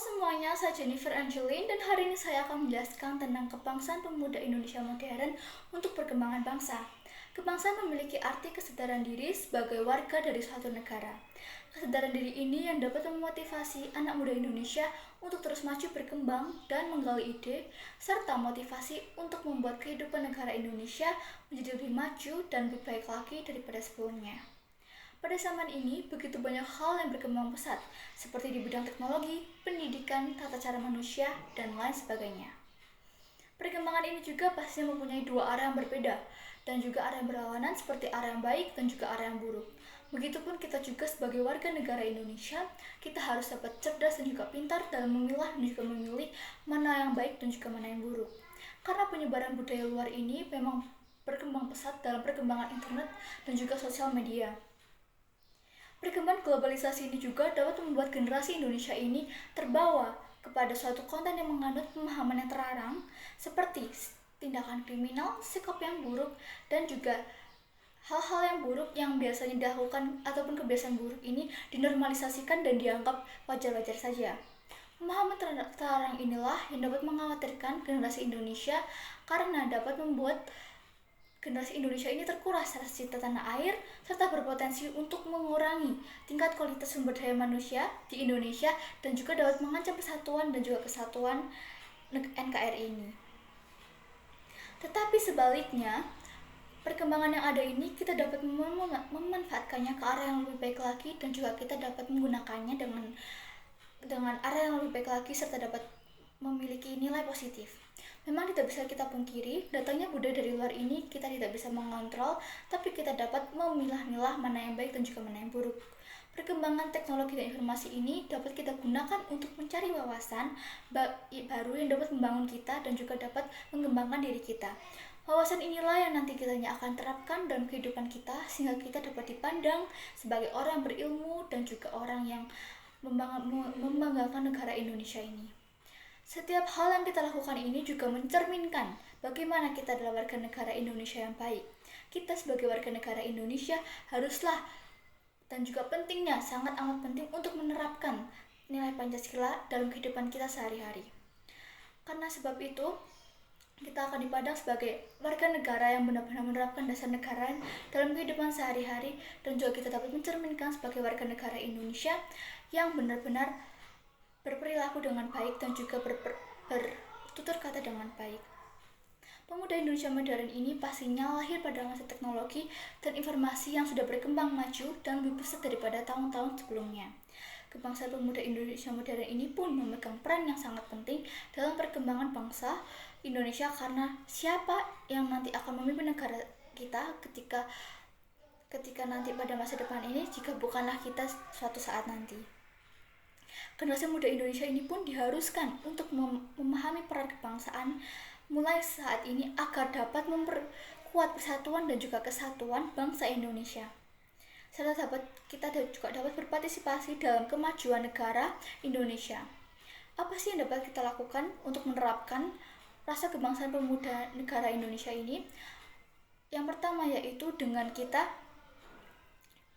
semuanya, saya Jennifer Angeline dan hari ini saya akan menjelaskan tentang kebangsaan pemuda Indonesia modern untuk perkembangan bangsa. Kebangsaan memiliki arti kesadaran diri sebagai warga dari suatu negara. Kesadaran diri ini yang dapat memotivasi anak muda Indonesia untuk terus maju berkembang dan menggali ide, serta motivasi untuk membuat kehidupan negara Indonesia menjadi lebih maju dan lebih baik lagi daripada sebelumnya. Pada zaman ini, begitu banyak hal yang berkembang pesat, seperti di bidang teknologi, pendidikan, tata cara manusia, dan lain sebagainya. Perkembangan ini juga pastinya mempunyai dua arah yang berbeda, dan juga arah yang berlawanan seperti arah yang baik dan juga arah yang buruk. Begitupun kita juga sebagai warga negara Indonesia, kita harus dapat cerdas dan juga pintar dalam memilah dan juga memilih mana yang baik dan juga mana yang buruk. Karena penyebaran budaya luar ini memang berkembang pesat dalam perkembangan internet dan juga sosial media. Perkembangan globalisasi ini juga dapat membuat generasi Indonesia ini terbawa kepada suatu konten yang mengandung pemahaman yang terlarang, seperti tindakan kriminal, sikap yang buruk, dan juga hal-hal yang buruk yang biasanya dilakukan ataupun kebiasaan buruk ini dinormalisasikan dan dianggap wajar-wajar saja. Pemahaman terlarang inilah yang dapat mengkhawatirkan generasi Indonesia karena dapat membuat generasi Indonesia ini terkuras rasa cinta tanah air serta berpotensi untuk mengurangi tingkat kualitas sumber daya manusia di Indonesia dan juga dapat mengancam persatuan dan juga kesatuan NKRI ini. Tetapi sebaliknya, perkembangan yang ada ini kita dapat memanfaatkannya ke arah yang lebih baik lagi dan juga kita dapat menggunakannya dengan arah yang lebih baik lagi serta dapat memiliki nilai positif. Memang tidak bisa kita pungkiri, datangnya budaya dari luar ini kita tidak bisa mengontrol, tapi kita dapat memilah-milah mana yang baik dan juga mana yang buruk. Perkembangan teknologi dan informasi ini dapat kita gunakan untuk mencari wawasan baru yang dapat membangun kita dan juga dapat mengembangkan diri kita. Wawasan inilah yang nanti kita akan terapkan dalam kehidupan kita sehingga kita dapat dipandang sebagai orang yang berilmu dan juga orang yang membanggakan negara Indonesia ini. Setiap hal yang kita lakukan ini juga mencerminkan bagaimana kita adalah warga negara Indonesia yang baik. Kita sebagai warga negara Indonesia haruslah dan juga pentingnya, sangat amat penting untuk menerapkan nilai Pancasila dalam kehidupan kita sehari-hari. Karena sebab itu, kita akan dipandang sebagai warga negara yang benar-benar menerapkan dasar negara dalam kehidupan sehari-hari dan juga kita dapat mencerminkan sebagai warga negara Indonesia yang benar-benar berperilaku dengan baik dan juga bertutur kata dengan baik. Pemuda Indonesia modern ini pastinya lahir pada masa teknologi dan informasi yang sudah berkembang maju dan lebih pesat daripada tahun-tahun sebelumnya. Kebangsaan pemuda Indonesia modern ini pun memegang peran yang sangat penting dalam perkembangan bangsa Indonesia karena siapa yang nanti akan memimpin negara kita ketika nanti pada masa depan ini jika bukanlah kita suatu saat nanti. Generasi muda Indonesia ini pun diharuskan untuk memahami peran kebangsaan mulai saat ini agar dapat memperkuat persatuan dan juga kesatuan bangsa Indonesia. Serta kita juga dapat berpartisipasi dalam kemajuan negara Indonesia. Apa sih yang dapat kita lakukan untuk menerapkan rasa kebangsaan pemuda negara Indonesia ini? Yang pertama yaitu dengan kita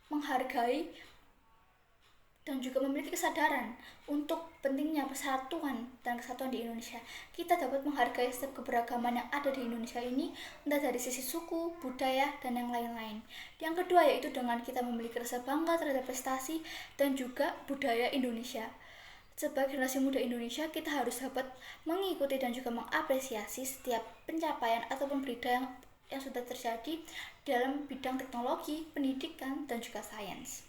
menghargai dan juga memiliki kesadaran untuk pentingnya persatuan dan kesatuan di Indonesia. Kita dapat menghargai setiap keberagaman yang ada di Indonesia ini, entah dari sisi suku, budaya, dan yang lain-lain. Yang kedua yaitu dengan kita memiliki rasa bangga terhadap prestasi dan juga budaya Indonesia. Sebagai generasi muda Indonesia, kita harus dapat mengikuti dan juga mengapresiasi setiap pencapaian ataupun berita yang sudah terjadi dalam bidang teknologi, pendidikan, dan juga sains.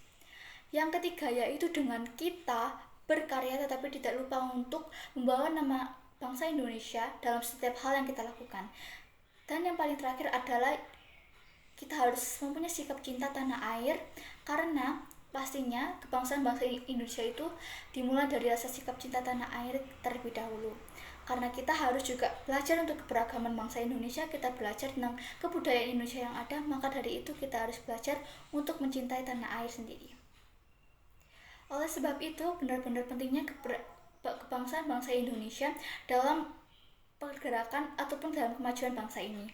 Yang ketiga yaitu dengan kita berkarya tetapi tidak lupa untuk membawa nama bangsa Indonesia dalam setiap hal yang kita lakukan. Dan yang paling terakhir adalah kita harus mempunyai sikap cinta tanah air karena pastinya kebangsaan bangsa Indonesia itu dimulai dari rasa sikap cinta tanah air terlebih dahulu. Karena kita harus juga belajar untuk keberagaman bangsa Indonesia, kita belajar tentang kebudayaan Indonesia yang ada, maka dari itu kita harus belajar untuk mencintai tanah air sendiri. Oleh sebab itu, benar-benar pentingnya kebangsaan bangsa Indonesia dalam pergerakan ataupun dalam kemajuan bangsa ini.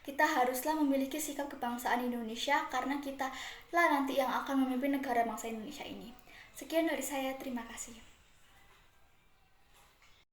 Kita haruslah memiliki sikap kebangsaan Indonesia karena kita lah nanti yang akan memimpin negara bangsa Indonesia ini. Sekian dari saya, terima kasih.